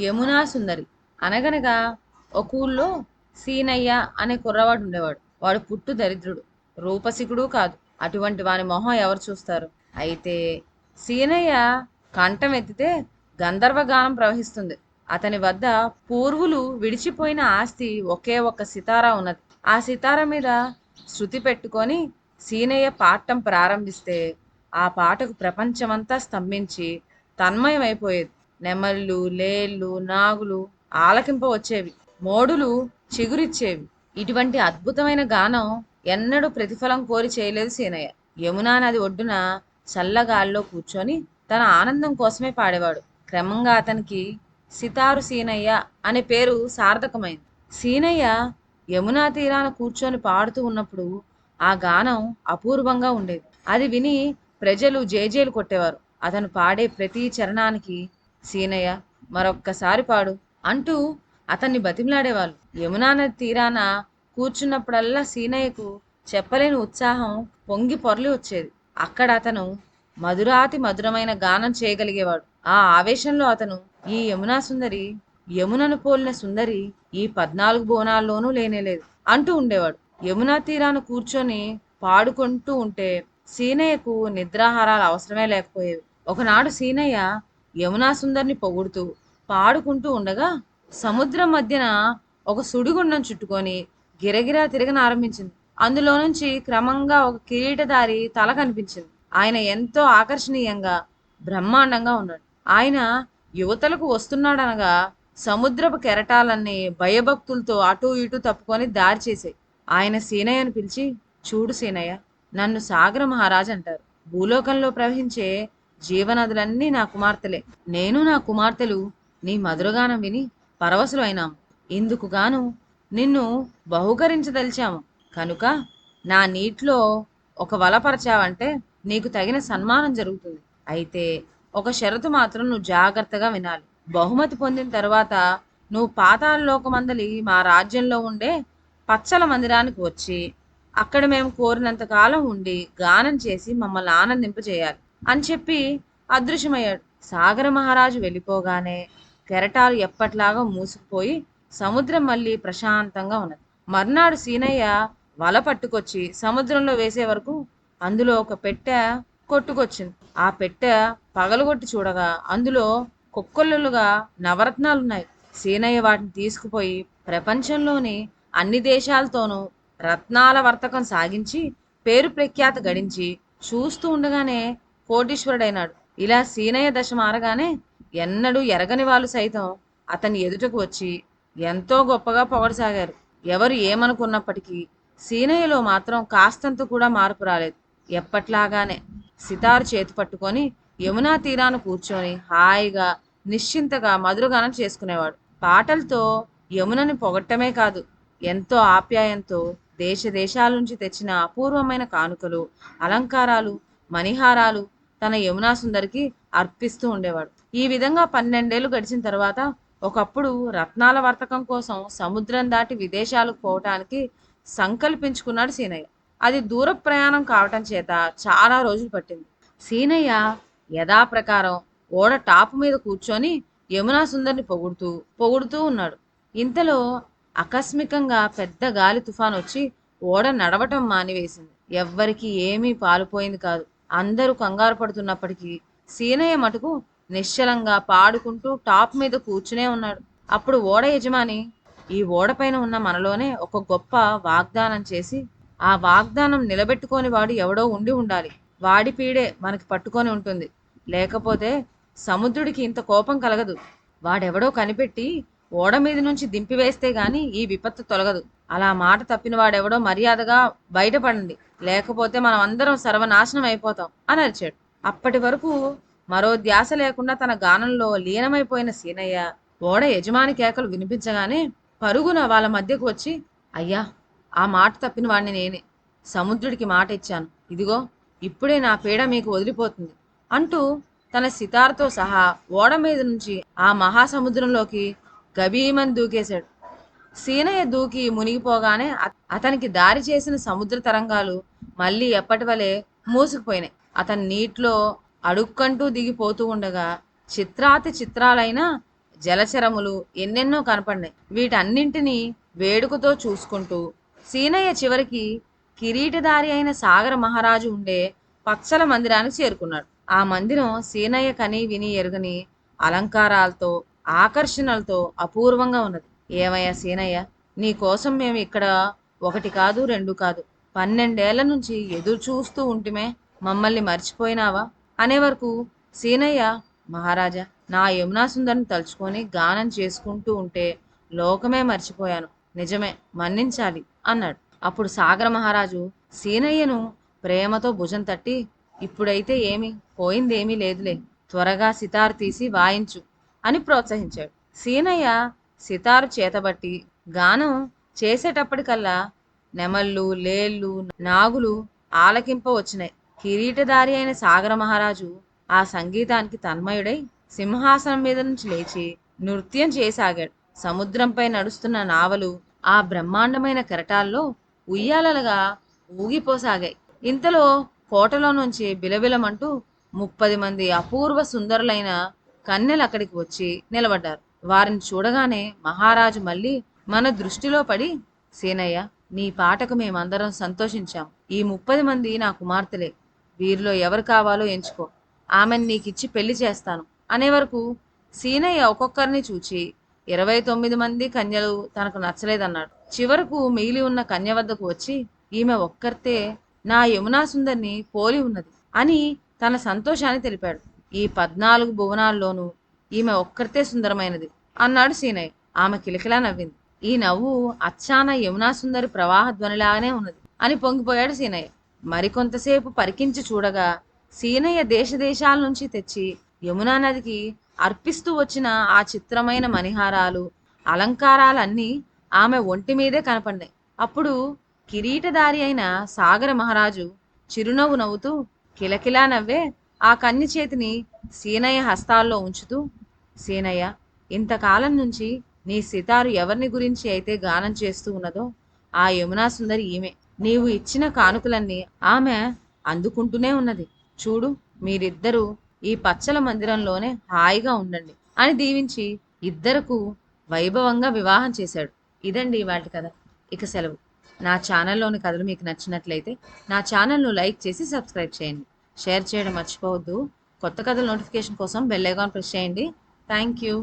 యమునా సుందరి. అనగనగా ఒక ఊళ్ళో సీనయ్య అనే కుర్రవాడు ఉండేవాడు. వాడు పుట్టు దరిద్రుడు, రూపసికుడు కాదు. అటువంటి వాని మొహం ఎవరు చూస్తారు? అయితే సీనయ్య కంఠం ఎత్తితే గంధర్వగానం ప్రవహిస్తుంది. అతని వద్ద పూర్వులు విడిచిపోయిన ఆస్తి ఒకే ఒక్క సితారా ఉన్నది. ఆ సితార మీద శృతి పెట్టుకొని సీనయ్య పాడటం ప్రారంభిస్తే ఆ పాటకు ప్రపంచమంతా స్తంభించి తన్మయమైపోయేది. నెమళ్ళు, లేళ్ళు, నాగులు ఆలకింప వచ్చేవి. మోడులు చిగురిచ్చేవి. ఇటువంటి అద్భుతమైన గానం ఎన్నడూ ప్రతిఫలం కోరి చేయలేదు సీనయ్య. యమునా నది ఒడ్డున చల్లగాల్లో కూర్చొని తన ఆనందం కోసమే పాడేవాడు. క్రమంగా అతనికి సితారు సీనయ్య అనే పేరు సార్థకమైంది. సీనయ్య యమునా తీరాన కూర్చొని పాడుతూ ఉన్నప్పుడు ఆ గానం అపూర్వంగా ఉండేది. అది విని ప్రజలు జేజేలు కొట్టేవారు. అతను పాడే ప్రతి చరణానికి సీనయ్య మరొక్కసారి పాడు అంటూ అతన్ని బతిమలాడేవాళ్ళు. యమునా నది తీరాన కూర్చున్నప్పుడల్లా సీనయ్యకు చెప్పలేని ఉత్సాహం పొంగి పొర్లి వచ్చేది. అక్కడ అతను మధురాతి మధురమైన గానం చేయగలిగేవాడు. ఆ ఆవేశంలో అతను ఈ యమునా సుందరి, యమునను పోలిన సుందరి ఈ 14 భువనాల్లోనూ లేనేలేదు అంటూ ఉండేవాడు. యమునా తీరాన కూర్చొని పాడుకుంటూ ఉంటే సీనయ్యకు నిద్రాహారాలు అవసరమే లేకపోయేవి. ఒకనాడు సీనయ్య యమునా సుందరిని పొగుడుతూ పాడుకుంటూ ఉండగా సముద్రం మధ్యన ఒక సుడిగుండం చుట్టుకొని గిరగిరా తిరగనారంభించింది. అందులో నుంచి క్రమంగా ఒక కిరీటధారి తల కనిపించింది. ఆయన ఎంతో ఆకర్షణీయంగా బ్రహ్మాండంగా ఉన్నాడు. ఆయన యువతలకు వస్తున్నాడనగా సముద్రపు కెరటాలన్నీ భయభక్తులతో అటూ ఇటూ తప్పుకొని దారి చేశాయి. ఆయన సీనయ్యను పిలిచి, చూడు సీనయ్య, నన్ను సాగర మహారాజ్ అంటారు. భూలోకంలో ప్రవహించే జీవనదులన్నీ నా కుమార్తెలే. నేను నా కుమార్తెలు నీ మధురగానం విని పరవశులు అయినాము. ఇందుకు గాను నిన్ను బహుకరించదలిచాము. కనుక నా నీటిలో ఒక వలపరచావంటే నీకు తగిన సన్మానం జరుగుతుంది. అయితే ఒక షరతు మాత్రం నువ్వు జాగ్రత్తగా వినాలి. బహుమతి పొందిన తర్వాత నువ్వు పాతాళ లోకమందలి మా రాజ్యంలో ఉండే పచ్చల మందిరానికి వచ్చి అక్కడ మేము కోరినంత కాలం ఉండి గానం చేసి మమ్మల్ని ఆనందింపజేయాలి అని చెప్పి అదృశ్యమయ్యాడు. సాగర మహారాజు వెళ్ళిపోగానే కెరటాలు ఎప్పట్లాగా మూసుకుపోయి సముద్రం మళ్ళీ ప్రశాంతంగా ఉన్నది. మర్నాడు సీనయ్య వల పట్టుకొచ్చి సముద్రంలో వేసే వరకు అందులో ఒక పెట్టె కొట్టుకొచ్చింది. ఆ పెట్టె పగలగొట్టి చూడగా అందులో కుక్కలుగా నవరత్నాలున్నాయి. సీనయ్య వాటిని తీసుకుపోయి ప్రపంచంలోని అన్ని దేశాలతోనూ రత్నాల వర్తకం సాగించి పేరు ప్రఖ్యాత గడించి చూస్తూ ఉండగానే కోటీశ్వరుడైనాడు. ఇలా సీనయ్య దశ మారగానే ఎన్నడూ ఎరగని వాళ్ళు సైతం అతని ఎదుటకు వచ్చి ఎంతో గొప్పగా పొగడసాగారు. ఎవరు ఏమనుకున్నప్పటికీ సీనయ్యలో మాత్రం కాస్తంత కూడా మార్పు రాలేదు. ఎప్పట్లాగానే సితారు చేతి పట్టుకొని యమునా తీరాన కూర్చొని హాయిగా నిశ్చింతగా మధురగానం చేసుకునేవాడు. పాటలతో యమునని పొగట్టమే కాదు, ఎంతో ఆప్యాయంతో దేశ దేశాల నుంచి తెచ్చిన అపూర్వమైన కానుకలు, అలంకారాలు, మణిహారాలు తన యమునా సుందరికి అర్పిస్తూ ఉండేవాడు. ఈ విధంగా 12 ఏళ్ళు గడిచిన తర్వాత ఒకప్పుడు రత్నాల వర్తకం కోసం సముద్రం దాటి విదేశాలకు పోవటానికి సంకల్పించుకున్నాడు సీనయ్య. అది దూర ప్రయాణం కావటం చేత చాలా రోజులు పట్టింది. సీనయ్య యథాప్రకారం ఓడ టాపు మీద కూర్చొని యమునా సుందరిని పొగుడుతూ పొగుడుతూ ఉన్నాడు. ఇంతలో ఆకస్మికంగా పెద్ద గాలి తుఫాన్ వచ్చి ఓడ నడవటం మానివేసింది. ఎవ్వరికి ఏమీ పాలుపోయింది కాదు. అందరూ కంగారు పడుతున్నప్పటికీ సీనయ్య మటుకు నిశ్చలంగా పాడుకుంటూ టాప్ మీద కూర్చునే ఉన్నాడు. అప్పుడు ఓడ యజమాని ఈ ఓడపైన ఉన్న మనలోనే ఒక గొప్ప వాగ్దానం చేసి ఆ వాగ్దానం నిలబెట్టుకోని వాడు ఎవడో ఉండి ఉండాలి. వాడి పీడే మనకి పట్టుకొని ఉంటుంది. లేకపోతే సముద్రుడికి ఇంత కోపం కలగదు. వాడెవడో కనిపెట్టి ఓడ మీద నుంచి దింపివేస్తే గాని ఈ విపత్తు తొలగదు. అలా మాట తప్పిన వాడెవడో మర్యాదగా బయటపడండి, లేకపోతే మనం అందరం సర్వనాశనం అయిపోతాం అని అరిచాడు. అప్పటి వరకు మరో ధ్యాస లేకుండా తన గానంలో లీనమైపోయిన సీనయ్య ఓడ యజమాని కేకలు వినిపించగానే పరుగున వాళ్ళ మధ్యకు వచ్చి, అయ్యా, ఆ మాట తప్పిన వాడిని నేనే. సముద్రుడికి మాట ఇచ్చాను. ఇదిగో ఇప్పుడే నా పీడ మీకు వదిలిపోతుంది అంటూ తన సితార్తో సహా ఓడ మీద నుంచి ఆ మహాసముద్రంలోకి గభీమని దూకేశాడు. సీనయ్య దూకి మునిగిపోగానే అతనికి దారి చేసిన సముద్ర తరంగాలు మళ్ళీ ఎప్పటి వలె మూసుకుపోయినాయి. అతను నీటిలో అడుక్కంటూ దిగిపోతూ ఉండగా చిత్రాతి చిత్రాలైన జలచరములు ఎన్నెన్నో కనపడినాయి. వీటన్నింటినీ వేడుకతో చూసుకుంటూ సీనయ్య చివరికి కిరీటధారి అయిన సాగర మహారాజు ఉండే పచ్చల మందిరానికి చేరుకున్నాడు. ఆ మందిరం సీనయ్య కని విని ఎరుగని అలంకారాలతో ఆకర్షణలతో అపూర్వంగా ఉన్నది. ఏమయ్యా సీనయ్య, నీ కోసం మేము ఇక్కడ ఒకటి కాదు రెండు కాదు 12 ఏళ్ల నుంచి ఎదురు చూస్తూ ఉంటిమే, మమ్మల్ని మర్చిపోయినావా అనే వరకు సీనయ్య, మహారాజా, నా యమునా సుందరిని తలుచుకొని గానం చేసుకుంటూ ఉంటే లోకమే మర్చిపోయాను, నిజమే, మన్నించాలి అన్నాడు. అప్పుడు సాగర మహారాజు సీనయ్యను ప్రేమతో భుజం తట్టి, ఇప్పుడైతే ఏమి పోయిందేమీ లేదులే, త్వరగా సితారు తీసి వాయించు అని ప్రోత్సహించాడు. సీనయ్య సితారు చేతబట్టి గానం చేసేటప్పటికల్లా నెమళ్ళు, లేళ్ళు, నాగులు ఆలకింప వచ్చినాయి. కిరీటధారి అయిన సాగర మహారాజు ఆ సంగీతానికి తన్మయుడై సింహాసనం మీద నుంచి లేచి నృత్యం చేయసాగాడు. సముద్రంపై నడుస్తున్న నావలు ఆ బ్రహ్మాండమైన కెరటాల్లో ఉయ్యాలలుగా ఊగిపోసాగాయి. ఇంతలో కోటలో నుంచి బిలబిలమంటూ 30 మంది అపూర్వ సుందరులైన కన్నెలు అక్కడికి వచ్చి నిలబడ్డారు. వారిని చూడగానే మహారాజు మళ్ళీ మన దృష్టిలో పడి, సీనయ్య, నీ పాటకు మేమందరం సంతోషించాం. ఈ 30 మంది నా కుమార్తెలే. వీరిలో ఎవరు కావాలో ఎంచుకో, ఆమెను నీకిచ్చి పెళ్లి చేస్తాను అనే వరకు సీనయ్య ఒక్కొక్కరిని చూచి 29 మంది కన్యలు తనకు నచ్చలేదన్నాడు. చివరకు మిగిలి ఉన్న కన్య వద్దకు వచ్చి, ఈమె ఒక్కర్తే నా యమునా సుందరిని పోలి ఉన్నది అని తన సంతోషాన్ని తెలిపాడు. ఈ 14 భువనాల్లోనూ ఈమె ఒక్కర్తే సుందరమైనది అన్నాడు సీనయ్య. ఆమె కిలకిలా నవ్వింది. ఈ నవ్వు అచ్చాన యమునా సుందరి ప్రవాహ ధ్వనిలాగానే ఉన్నది అని పొంగిపోయాడు సీనయ్య. మరికొంతసేపు పరికించి చూడగా సీనయ్య దేశ దేశాల నుంచి తెచ్చి యమునా నదికి అర్పిస్తూ వచ్చిన ఆ చిత్రమైన మణిహారాలు, అలంకారాలన్నీ ఆమె ఒంటి మీదే కనపడ్డాయి. అప్పుడు కిరీటధారి అయిన సాగర మహారాజు చిరునవ్వు నవ్వుతూ కిలకిలా నవ్వే ఆ కన్య చేతిని సీనయ్య హస్తాల్లో ఉంచుతూ, సీనయ్య, ఇంతకాలం నుంచి నీ సితారు ఎవరిని గురించి అయితే గానం చేస్తూ ఉన్నదో ఆ యమునా సుందరి ఈమె. నీవు ఇచ్చిన కానుకలన్నీ ఆమె అందుకుంటూనే ఉన్నది. చూడు, మీరిద్దరూ ఈ పచ్చల మందిరంలోనే హాయిగా ఉండండి అని దీవించి ఇద్దరకు వైభవంగా వివాహం చేశాడు. ఇదండి ఇవాళ కథ. ఇక సెలవు. నా ఛానల్లోని కథలు మీకు నచ్చినట్లయితే నా ఛానల్ను లైక్ చేసి సబ్స్క్రైబ్ చేయండి. షేర్ చేయడం మర్చిపోవద్దు. కొత్త కథల నోటిఫికేషన్ కోసం బెల్ ఐకాన్ ప్రెస్ చేయండి. Thank you.